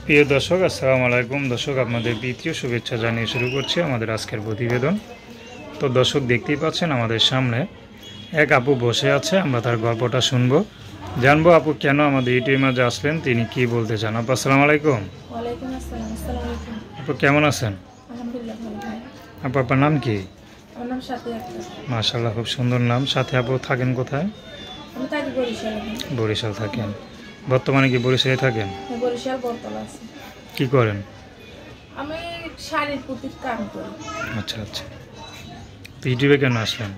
প্রিয় দর্শক, আসসালামু আলাইকুম। দর্শক, আপনাদের দ্বিতীয় শুভেচ্ছা জানিয়ে শুরু করছি আমাদের আজকের প্রতিবেদন। তো দর্শক, দেখতেই পাচ্ছেন আমাদের সামনে এক আপু বসে আছে। আমরা তার গল্পটা শুনবো, জানবো আপু কেন আমাদের ইউটিউবের মাঝে আসলেন, তিনি কি বলতে চান। আপু আসসালামু আলাইকুম। ওয়ালাইকুম আসসালাম। আসসালামু আলাইকুম। আপু কেমন আছেন? আলহামদুলিল্লাহ ভালো ভাই। আপু আপনার নাম কি? আমার নাম সাথী আক্তার। মাশাআল্লাহ, খুব সুন্দর নাম। সাথে আপু থাকেন কোথায়? আমি থাকি বরিশালে। বরিশাল থাকেন। বর্তমানে কি বরিশালে থাকেন? বরিশাল বরতলা আছে। কি করেন? আমি শাড়ির পুঁতির কাম করি। আচ্ছা আচ্ছা। তো ইউটিউবে কেন আসলেন?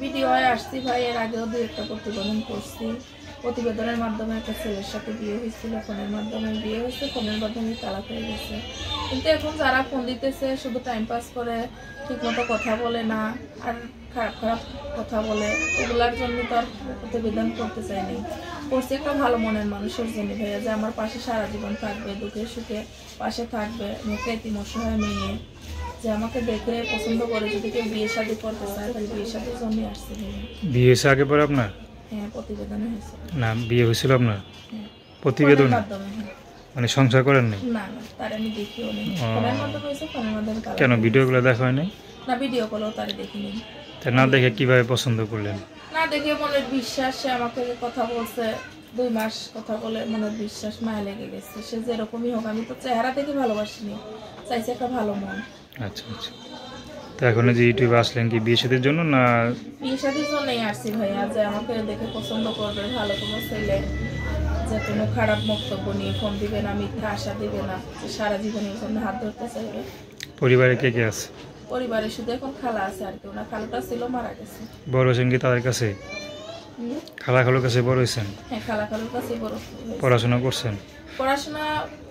ভিডিও আসছি ভাই, এর আগেও দু একটা প্রতিবেদন করছি। প্রতিবেদনের মাধ্যমে একটা ছেলের সাথে বিয়ে হয়েছিল, ফোনের মাধ্যমে বিয়ে হয়েছে, ফোনের মাধ্যমে তালাক হয়ে গেছে। কিন্তু এখন যারা ফোন দিতেছে শুধু টাইম পাস করে, ঠিকমতো কথা বলে না, আর খারাপ খারাপ কথা বলে, ওগুলার জন্য তো আর প্রতিবেদন করতে চাইনি। করছি একটা ভালো মনের মানুষের জন্য ভাইয়া, যে আমার পাশে সারা জীবন থাকবে, দুঃখে সুখে পাশে থাকবে। মুখে এতিম অসহায় মেয়ে, যে আমাকে দেখে পছন্দ করে যদি কেউ বিয়ে শাদী করতে চায়, তাহলে বিয়ে শাদীর জন্য আসছে ভাইয়া। বিয়ে হয়েছে আগে পরে আপনার? হ্যাঁ, প্রতিবেদনে হয়েছে। না, বিয়ে হয়েছিল আপনার হ্যাঁ, প্রতিবেদন? ফোনের মাধ্যমে। হ্যাঁ, মানে সংসার করেন নাই? না না, তার আমি দেখিও নি। ও, ফোনের মাধ্যমে হয়েছে, ফোনের মাধ্যমে তালাক কেন হয়ে ভিডিওগুলো গেছে। দেখা হয়নি? না, ভিডিও কলেও তারে দেখিনি। তা না দেখে কিভাবে পছন্দ করলেন? না দেখে মনের বিশ্বাস, সে আমাকে যে কথা বলছে, 2 মাস কথা বলে মনের বিশ্বাস, মায়া লেগে গেছে। সে যেরকমই হোক, আমি তো চেহারা দেখে ভালোবাসিনি, চাইছে একটা ভালো মন। আচ্ছা আচ্ছা। তো এখন যে ইউটিউবে আসলেন কি বিয়ে শাদীর জন্য না? বিয়ে শাদীর জন্যই আসছি ভাইয়া, যে আমাকে দেখে পছন্দ করবে, ভালো কোনো ছেলে, যে কোনো খারাপ বক্তব্য নিয়ে ফোন দিবে না, মিথ্যা আশা দিবে না, যে সারা জীবনের জন্য হাত ধরতে চাইবে। পরিবারে কে কে আছে? পরিবারে শুধু এখন খালা আছে, আর কেউ না। খালাটা ছিল, মারা গেছে। বড় হয়েছেন কি তাদের কাছে? খালা খালুর কাছে বড় হয়েছেন? হ্যাঁ, খালা খালুর কাছে বড় হয়েছে। পড়াশোনা করছেন? পড়াশোনা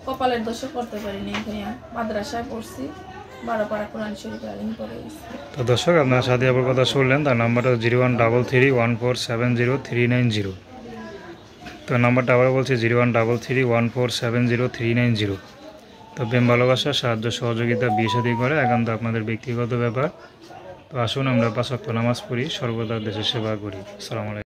কপালের দোষে করতে পারিনি ভাইয়া। মাদ্রাসায় পড়ছি, 12 পারা কোরআন শরীফ আলিম করে গেছি। তো দর্শক, আপনার সাথে আবার কথা শুনলেন। তার নাম্বারটা 0133147039। তো নাম্বারটা আবার বলছি 0133147039। তো প্রেম ভালোবাসা, সাহায্য সহযোগিতা, বিয়ে শাদী করে একান্ত আপনাদের ব্যক্তিগত ব্যাপার। তো আসুন আমরা 5 ওয়াক্ত নামাজ পড়ি, সর্বদা দেশের সেবা করি। আসসালামু আলাইকুম।